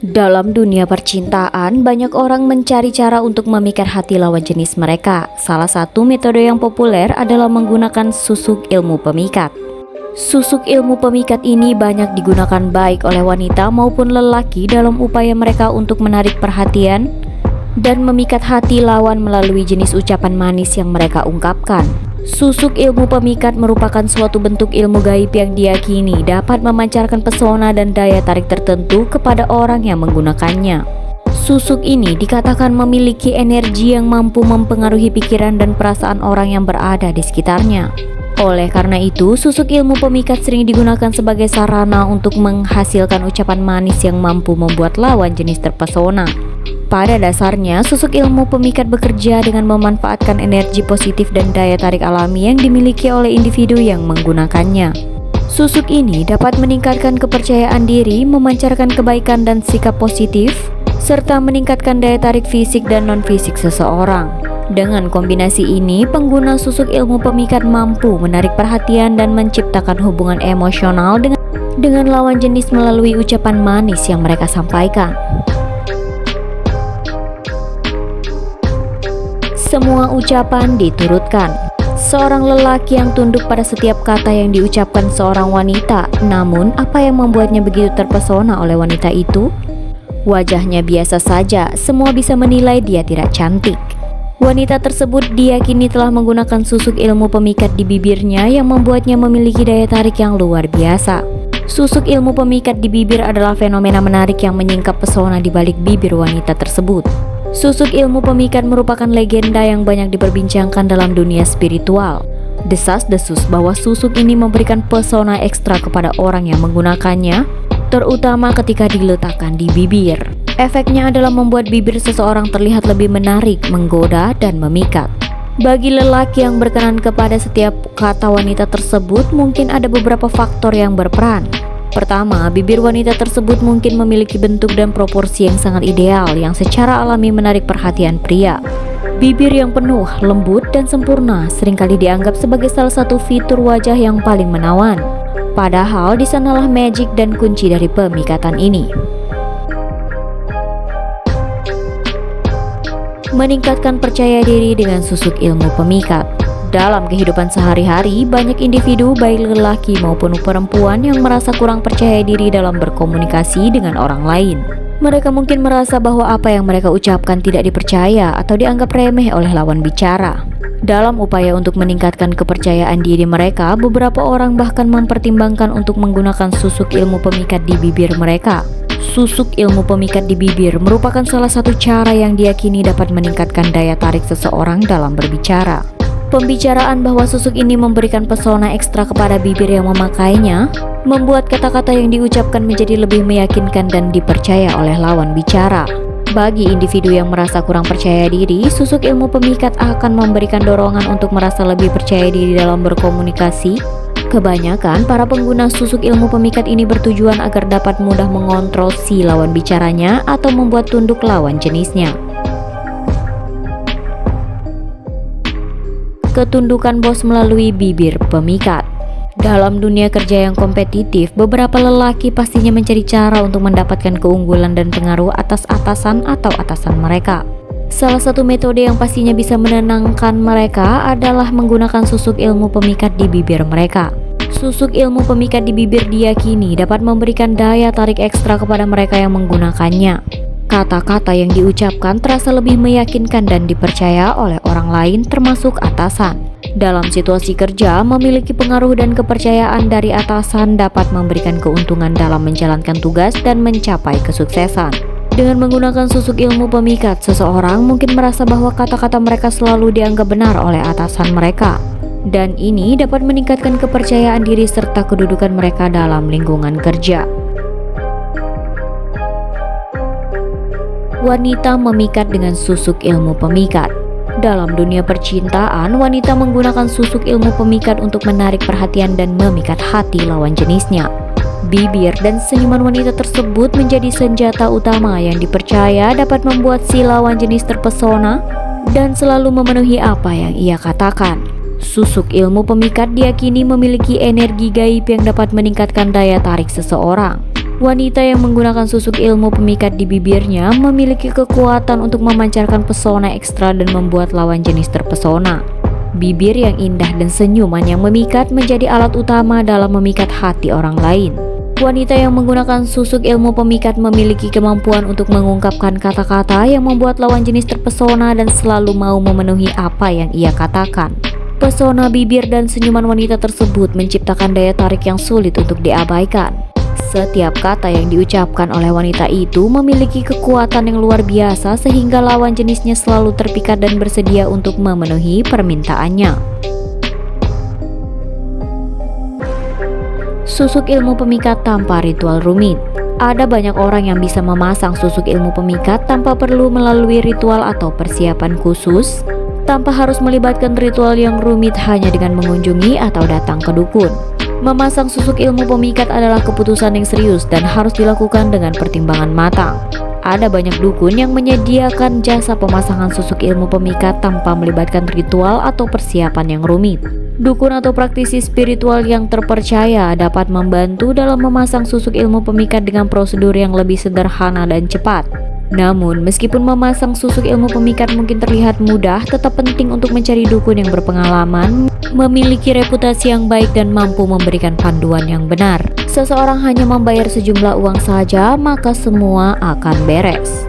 Dalam dunia percintaan, banyak orang mencari cara untuk memikat hati lawan jenis mereka. Salah satu metode yang populer adalah menggunakan susuk ilmu pemikat. Susuk ilmu pemikat ini banyak digunakan baik oleh wanita maupun lelaki dalam upaya mereka untuk menarik perhatian dan memikat hati lawan melalui jenis ucapan manis yang mereka ungkapkan. Susuk ilmu pemikat merupakan suatu bentuk ilmu gaib yang diyakini dapat memancarkan pesona dan daya tarik tertentu kepada orang yang menggunakannya. Susuk ini dikatakan memiliki energi yang mampu mempengaruhi pikiran dan perasaan orang yang berada di sekitarnya. Oleh karena itu, susuk ilmu pemikat sering digunakan sebagai sarana untuk menghasilkan ucapan manis yang mampu membuat lawan jenis terpesona. Pada dasarnya, susuk ilmu pemikat bekerja dengan memanfaatkan energi positif dan daya tarik alami yang dimiliki oleh individu yang menggunakannya. Susuk ini dapat meningkatkan kepercayaan diri, memancarkan kebaikan dan sikap positif, serta meningkatkan daya tarik fisik dan non-fisik seseorang. Dengan kombinasi ini, pengguna susuk ilmu pemikat mampu menarik perhatian dan menciptakan hubungan emosional dengan lawan jenis melalui ucapan manis yang mereka sampaikan. Semua ucapan diturutkan. Seorang lelaki yang tunduk pada setiap kata yang diucapkan seorang wanita. Namun, apa yang membuatnya begitu terpesona oleh wanita itu? Wajahnya biasa saja, semua bisa menilai dia tidak cantik. Wanita tersebut diyakini telah menggunakan susuk ilmu pemikat di bibirnya yang membuatnya memiliki daya tarik yang luar biasa. Susuk ilmu pemikat di bibir adalah fenomena menarik yang menyingkap pesona di balik bibir wanita tersebut. Susuk ilmu pemikat merupakan legenda yang banyak diperbincangkan dalam dunia spiritual. Desas-desus bahwa susuk ini memberikan pesona ekstra kepada orang yang menggunakannya, terutama ketika diletakkan di bibir. Efeknya adalah membuat bibir seseorang terlihat lebih menarik, menggoda, dan memikat. Bagi lelaki yang berkenan kepada setiap kata wanita tersebut, mungkin ada beberapa faktor yang berperan. Pertama, bibir wanita tersebut mungkin memiliki bentuk dan proporsi yang sangat ideal yang secara alami menarik perhatian pria. Bibir yang penuh, lembut, dan sempurna seringkali dianggap sebagai salah satu fitur wajah yang paling menawan. Padahal di sanalah magic dan kunci dari pemikatan ini. Meningkatkan percaya diri dengan susuk ilmu pemikat. Dalam kehidupan sehari-hari, banyak individu baik lelaki maupun perempuan yang merasa kurang percaya diri dalam berkomunikasi dengan orang lain. Mereka mungkin merasa bahwa apa yang mereka ucapkan tidak dipercaya atau dianggap remeh oleh lawan bicara. Dalam upaya untuk meningkatkan kepercayaan diri mereka, beberapa orang bahkan mempertimbangkan untuk menggunakan susuk ilmu pemikat di bibir mereka. Susuk ilmu pemikat di bibir merupakan salah satu cara yang diyakini dapat meningkatkan daya tarik seseorang dalam berbicara. Pembicaraan bahwa susuk ini memberikan pesona ekstra kepada bibir yang memakainya, membuat kata-kata yang diucapkan menjadi lebih meyakinkan dan dipercaya oleh lawan bicara. Bagi individu yang merasa kurang percaya diri, susuk ilmu pemikat akan memberikan dorongan untuk merasa lebih percaya diri dalam berkomunikasi. Kebanyakan para pengguna susuk ilmu pemikat ini bertujuan agar dapat mudah mengontrol si lawan bicaranya atau membuat tunduk lawan jenisnya. Ketundukan bos melalui bibir pemikat. Dalam dunia kerja yang kompetitif, beberapa lelaki pastinya mencari cara untuk mendapatkan keunggulan dan pengaruh atas atasan atau atasan mereka. Salah satu metode yang pastinya bisa menenangkan mereka adalah menggunakan susuk ilmu pemikat di bibir mereka. Susuk ilmu pemikat di bibir diyakini dapat memberikan daya tarik ekstra kepada mereka yang menggunakannya. Kata-kata yang diucapkan terasa lebih meyakinkan dan dipercaya oleh orang lain termasuk atasan. Dalam situasi kerja, memiliki pengaruh dan kepercayaan dari atasan dapat memberikan keuntungan dalam menjalankan tugas dan mencapai kesuksesan. Dengan menggunakan susuk ilmu pemikat, seseorang mungkin merasa bahwa kata-kata mereka selalu dianggap benar oleh atasan mereka. Dan ini dapat meningkatkan kepercayaan diri serta kedudukan mereka dalam lingkungan kerja. Wanita memikat dengan susuk ilmu pemikat. Dalam dunia percintaan, wanita menggunakan susuk ilmu pemikat untuk menarik perhatian dan memikat hati lawan jenisnya. Bibir dan senyuman wanita tersebut menjadi senjata utama yang dipercaya dapat membuat si lawan jenis terpesona dan selalu memenuhi apa yang ia katakan. Susuk ilmu pemikat diyakini memiliki energi gaib yang dapat meningkatkan daya tarik seseorang. Wanita yang menggunakan susuk ilmu pemikat di bibirnya memiliki kekuatan untuk memancarkan pesona ekstra dan membuat lawan jenis terpesona. Bibir yang indah dan senyuman yang memikat menjadi alat utama dalam memikat hati orang lain. Wanita yang menggunakan susuk ilmu pemikat memiliki kemampuan untuk mengungkapkan kata-kata yang membuat lawan jenis terpesona dan selalu mau memenuhi apa yang ia katakan. Pesona bibir dan senyuman wanita tersebut menciptakan daya tarik yang sulit untuk diabaikan. Setiap kata yang diucapkan oleh wanita itu memiliki kekuatan yang luar biasa sehingga lawan jenisnya selalu terpikat dan bersedia untuk memenuhi permintaannya. Susuk ilmu pemikat tanpa ritual rumit. Ada banyak orang yang bisa memasang susuk ilmu pemikat tanpa perlu melalui ritual atau persiapan khusus, tanpa harus melibatkan ritual yang rumit hanya dengan mengunjungi atau datang ke dukun. Memasang susuk ilmu pemikat adalah keputusan yang serius dan harus dilakukan dengan pertimbangan matang. Ada banyak dukun yang menyediakan jasa pemasangan susuk ilmu pemikat tanpa melibatkan ritual atau persiapan yang rumit. Dukun atau praktisi spiritual yang terpercaya dapat membantu dalam memasang susuk ilmu pemikat dengan prosedur yang lebih sederhana dan cepat. Namun, meskipun memasang susuk ilmu pemikat mungkin terlihat mudah, tetap penting untuk mencari dukun yang berpengalaman, memiliki reputasi yang baik dan mampu memberikan panduan yang benar. Seseorang hanya membayar sejumlah uang saja, maka semua akan beres.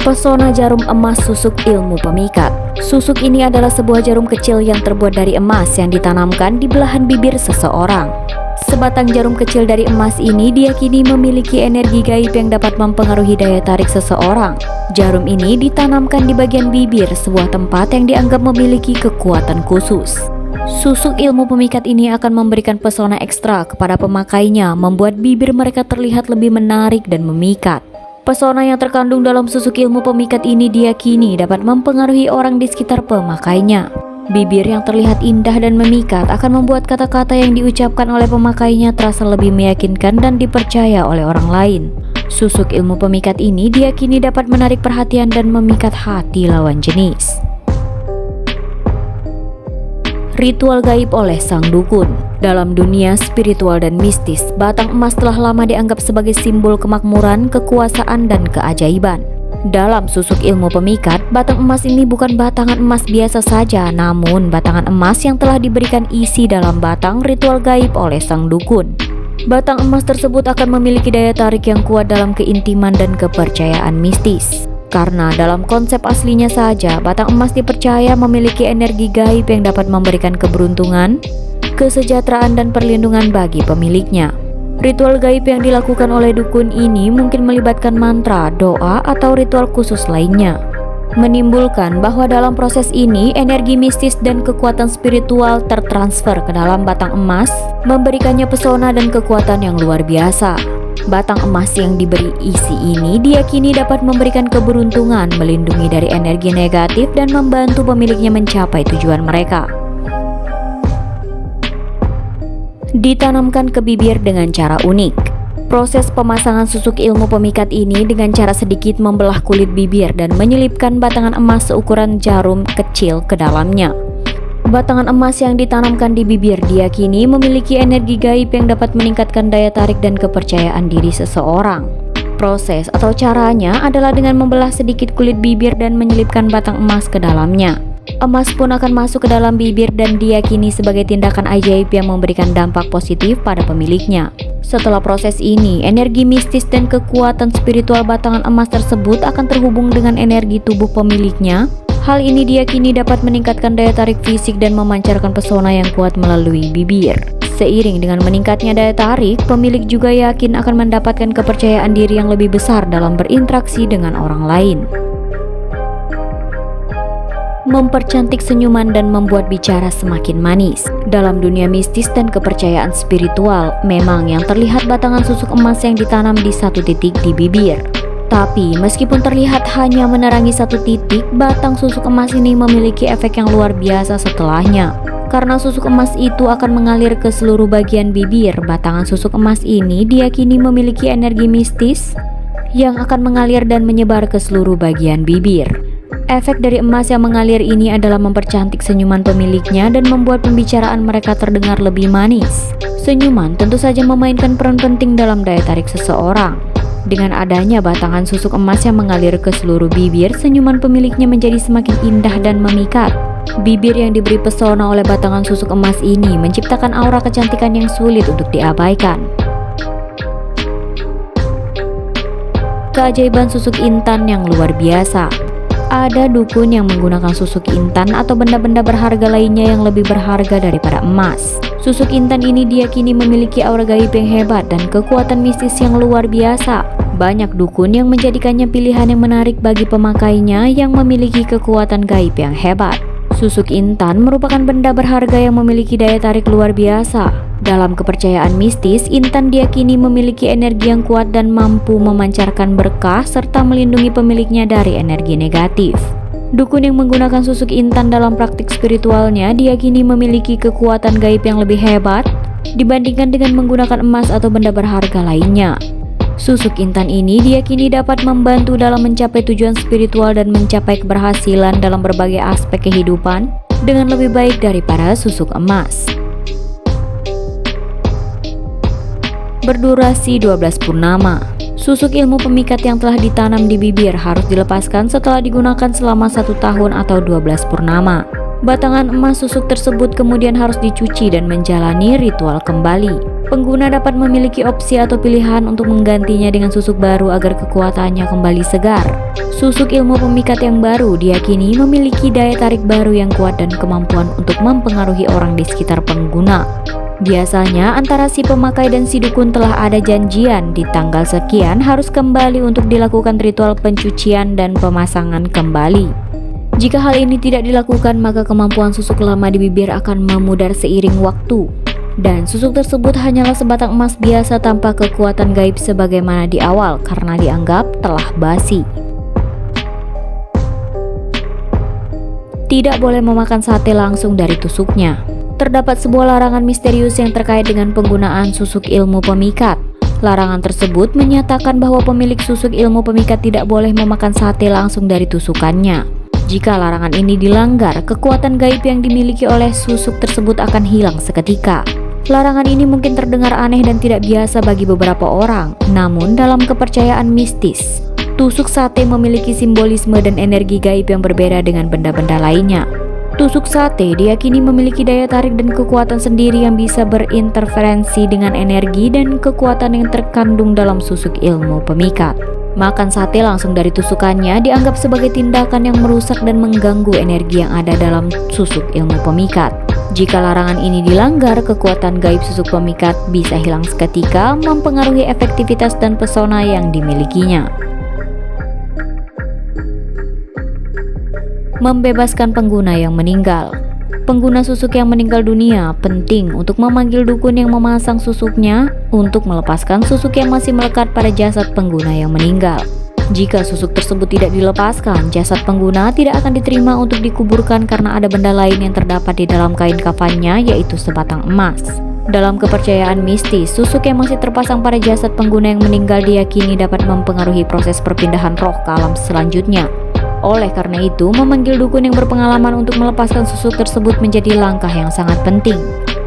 Pesona jarum emas susuk ilmu pemikat. Susuk ini adalah sebuah jarum kecil yang terbuat dari emas yang ditanamkan di belahan bibir seseorang. Sebatang jarum kecil dari emas ini diyakini memiliki energi gaib yang dapat mempengaruhi daya tarik seseorang. Jarum ini ditanamkan di bagian bibir, sebuah tempat yang dianggap memiliki kekuatan khusus. Susuk ilmu pemikat ini akan memberikan pesona ekstra kepada pemakainya, membuat bibir mereka terlihat lebih menarik dan memikat. Pesona yang terkandung dalam susuk ilmu pemikat ini diyakini dapat mempengaruhi orang di sekitar pemakainya. Bibir yang terlihat indah dan memikat akan membuat kata-kata yang diucapkan oleh pemakainya terasa lebih meyakinkan dan dipercaya oleh orang lain. Susuk ilmu pemikat ini diyakini dapat menarik perhatian dan memikat hati lawan jenis. Ritual gaib oleh sang dukun. Dalam dunia spiritual dan mistis, batang emas telah lama dianggap sebagai simbol kemakmuran, kekuasaan, dan keajaiban. Dalam susuk ilmu pemikat, batang emas ini bukan batangan emas biasa saja, namun batangan emas yang telah diberikan isi dalam batang ritual gaib oleh sang dukun. Batang emas tersebut akan memiliki daya tarik yang kuat dalam keintiman dan kepercayaan mistis. Karena dalam konsep aslinya saja, batang emas dipercaya memiliki energi gaib yang dapat memberikan keberuntungan, kesejahteraan, dan perlindungan bagi pemiliknya. Ritual gaib yang dilakukan oleh dukun ini mungkin melibatkan mantra, doa, atau ritual khusus lainnya. Menimbulkan bahwa dalam proses ini energi mistis dan kekuatan spiritual tertransfer ke dalam batang emas, memberikannya pesona dan kekuatan yang luar biasa. Batang emas yang diberi isi ini diyakini dapat memberikan keberuntungan, melindungi dari energi negatif, dan membantu pemiliknya mencapai tujuan mereka. Ditanamkan ke bibir dengan cara unik. Proses pemasangan susuk ilmu pemikat ini dengan cara sedikit membelah kulit bibir dan menyelipkan batangan emas seukuran jarum kecil ke dalamnya. Batangan emas yang ditanamkan di bibir diyakini memiliki energi gaib yang dapat meningkatkan daya tarik dan kepercayaan diri seseorang. Proses atau caranya adalah dengan membelah sedikit kulit bibir dan menyelipkan batang emas ke dalamnya. Emas pun akan masuk ke dalam bibir dan diyakini sebagai tindakan ajaib yang memberikan dampak positif pada pemiliknya. Setelah proses ini, energi mistis dan kekuatan spiritual batangan emas tersebut akan terhubung dengan energi tubuh pemiliknya. Hal ini diyakini dapat meningkatkan daya tarik fisik dan memancarkan pesona yang kuat melalui bibir. Seiring dengan meningkatnya daya tarik, pemilik juga yakin akan mendapatkan kepercayaan diri yang lebih besar dalam berinteraksi dengan orang lain. Mempercantik senyuman dan membuat bicara semakin manis. Dalam dunia mistis dan kepercayaan spiritual, memang yang terlihat batangan susuk emas yang ditanam di satu titik di bibir. Tapi meskipun terlihat hanya menerangi satu titik, batang susuk emas ini memiliki efek yang luar biasa setelahnya. Karena susuk emas itu akan mengalir ke seluruh bagian bibir, batangan susuk emas ini diyakini memiliki energi mistis yang akan mengalir dan menyebar ke seluruh bagian bibir. Efek dari emas yang mengalir ini adalah mempercantik senyuman pemiliknya dan membuat pembicaraan mereka terdengar lebih manis. Senyuman tentu saja memainkan peran penting dalam daya tarik seseorang. Dengan adanya batangan susuk emas yang mengalir ke seluruh bibir, senyuman pemiliknya menjadi semakin indah dan memikat. Bibir yang diberi pesona oleh batangan susuk emas ini menciptakan aura kecantikan yang sulit untuk diabaikan. Keajaiban susuk intan yang luar biasa. Ada dukun yang menggunakan susuk intan atau benda-benda berharga lainnya yang lebih berharga daripada emas. Susuk intan ini diyakini memiliki aura gaib yang hebat dan kekuatan mistis yang luar biasa. Banyak dukun yang menjadikannya pilihan yang menarik bagi pemakainya yang memiliki kekuatan gaib yang hebat. Susuk intan merupakan benda berharga yang memiliki daya tarik luar biasa. Dalam kepercayaan mistis, intan diyakini memiliki energi yang kuat dan mampu memancarkan berkah serta melindungi pemiliknya dari energi negatif. Dukun yang menggunakan susuk intan dalam praktik spiritualnya diyakini memiliki kekuatan gaib yang lebih hebat dibandingkan dengan menggunakan emas atau benda berharga lainnya. Susuk intan ini diyakini dapat membantu dalam mencapai tujuan spiritual dan mencapai keberhasilan dalam berbagai aspek kehidupan dengan lebih baik daripada susuk emas. Berdurasi 12 purnama. Susuk ilmu pemikat yang telah ditanam di bibir harus dilepaskan setelah digunakan selama 1 tahun atau 12 purnama. Batangan emas susuk tersebut kemudian harus dicuci dan menjalani ritual kembali. Pengguna dapat memiliki opsi atau pilihan untuk menggantinya dengan susuk baru agar kekuatannya kembali segar. Susuk ilmu pemikat yang baru diyakini memiliki daya tarik baru yang kuat dan kemampuan untuk mempengaruhi orang di sekitar pengguna. Biasanya antara si pemakai dan si dukun telah ada janjian di tanggal sekian harus kembali untuk dilakukan ritual pencucian dan pemasangan kembali. Jika hal ini tidak dilakukan, maka kemampuan susuk lama di bibir akan memudar seiring waktu. Dan susuk tersebut hanyalah sebatang emas biasa tanpa kekuatan gaib sebagaimana di awal karena dianggap telah basi. Tidak boleh memakan sate langsung dari tusuknya. Terdapat sebuah larangan misterius yang terkait dengan penggunaan susuk ilmu pemikat. Larangan tersebut menyatakan bahwa pemilik susuk ilmu pemikat tidak boleh memakan sate langsung dari tusukannya. Jika larangan ini dilanggar, kekuatan gaib yang dimiliki oleh susuk tersebut akan hilang seketika. Larangan ini mungkin terdengar aneh dan tidak biasa bagi beberapa orang, namun dalam kepercayaan mistis, tusuk sate memiliki simbolisme dan energi gaib yang berbeda dengan benda-benda lainnya. Tusuk sate diyakini memiliki daya tarik dan kekuatan sendiri yang bisa berinterferensi dengan energi dan kekuatan yang terkandung dalam susuk ilmu pemikat. Makan sate langsung dari tusukannya dianggap sebagai tindakan yang merusak dan mengganggu energi yang ada dalam susuk ilmu pemikat. Jika larangan ini dilanggar, kekuatan gaib susuk pemikat bisa hilang seketika, mempengaruhi efektivitas dan pesona yang dimilikinya. Membebaskan pengguna yang meninggal. Pengguna susuk yang meninggal dunia penting untuk memanggil dukun yang memasang susuknya untuk melepaskan susuk yang masih melekat pada jasad pengguna yang meninggal. Jika susuk tersebut tidak dilepaskan, jasad pengguna tidak akan diterima untuk dikuburkan karena ada benda lain yang terdapat di dalam kain kafannya, yaitu sebatang emas. Dalam kepercayaan mistis, susuk yang masih terpasang pada jasad pengguna yang meninggal diyakini dapat mempengaruhi proses perpindahan roh ke alam selanjutnya. Oleh karena itu, memanggil dukun yang berpengalaman untuk melepaskan susuk tersebut menjadi langkah yang sangat penting.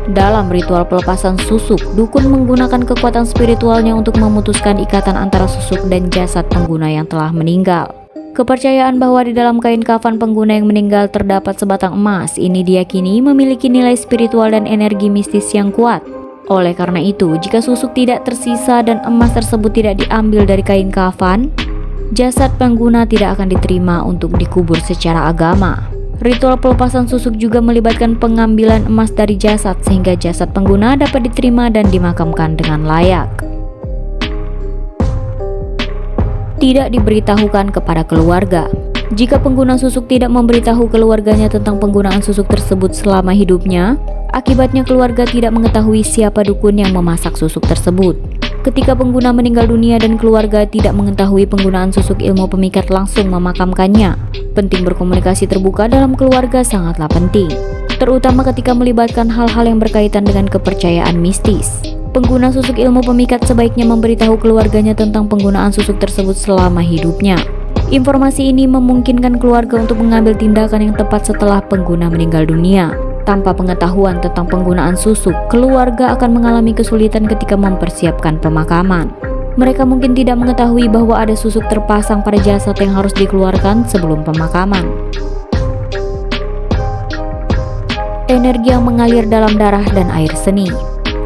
Dalam ritual pelepasan susuk, dukun menggunakan kekuatan spiritualnya untuk memutuskan ikatan antara susuk dan jasad pengguna yang telah meninggal. Kepercayaan bahwa di dalam kain kafan pengguna yang meninggal terdapat sebatang emas ini diyakini memiliki nilai spiritual dan energi mistis yang kuat. Oleh karena itu, jika susuk tidak tersisa dan emas tersebut tidak diambil dari kain kafan, jasad pengguna tidak akan diterima untuk dikubur secara agama. Ritual pelepasan susuk juga melibatkan pengambilan emas dari jasad sehingga jasad pengguna dapat diterima dan dimakamkan dengan layak. Tidak diberitahukan kepada keluarga. Jika pengguna susuk tidak memberitahu keluarganya tentang penggunaan susuk tersebut selama hidupnya, akibatnya keluarga tidak mengetahui siapa dukun yang memasak susuk tersebut. Ketika pengguna meninggal dunia dan keluarga tidak mengetahui penggunaan susuk ilmu pemikat langsung memakamkannya, penting berkomunikasi terbuka dalam keluarga sangatlah penting, terutama ketika melibatkan hal-hal yang berkaitan dengan kepercayaan mistis. Pengguna susuk ilmu pemikat sebaiknya memberitahu keluarganya tentang penggunaan susuk tersebut selama hidupnya. Informasi ini memungkinkan keluarga untuk mengambil tindakan yang tepat setelah pengguna meninggal dunia. Tanpa pengetahuan tentang penggunaan susuk, keluarga akan mengalami kesulitan ketika mempersiapkan pemakaman. Mereka mungkin tidak mengetahui bahwa ada susuk terpasang pada jasad yang harus dikeluarkan sebelum pemakaman. Energi yang mengalir dalam darah dan air seni.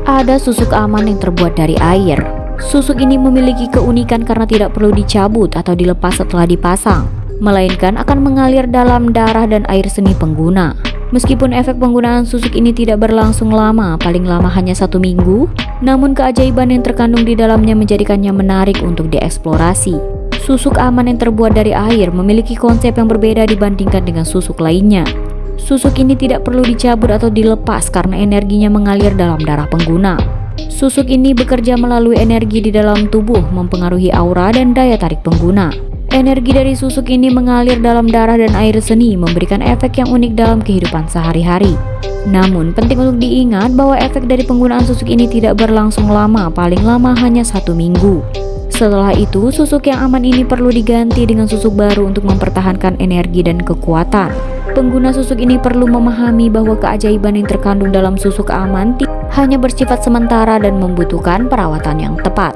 Ada susuk aman yang terbuat dari air. Susuk ini memiliki keunikan karena tidak perlu dicabut atau dilepas setelah dipasang, melainkan akan mengalir dalam darah dan air seni pengguna. Meskipun efek penggunaan susuk ini tidak berlangsung lama, paling lama hanya 1 minggu, namun keajaiban yang terkandung di dalamnya menjadikannya menarik untuk dieksplorasi. Susuk aman yang terbuat dari air memiliki konsep yang berbeda dibandingkan dengan susuk lainnya. Susuk ini tidak perlu dicabut atau dilepas karena energinya mengalir dalam darah pengguna. Susuk ini bekerja melalui energi di dalam tubuh, mempengaruhi aura dan daya tarik pengguna. Energi dari susuk ini mengalir dalam darah dan air seni, memberikan efek yang unik dalam kehidupan sehari-hari. Namun, penting untuk diingat bahwa efek dari penggunaan susuk ini tidak berlangsung lama, paling lama hanya 1 minggu. Setelah itu, susuk yang aman ini perlu diganti dengan susuk baru untuk mempertahankan energi dan kekuatan. Pengguna susuk ini perlu memahami bahwa keajaiban yang terkandung dalam susuk aman hanya bersifat sementara dan membutuhkan perawatan yang tepat.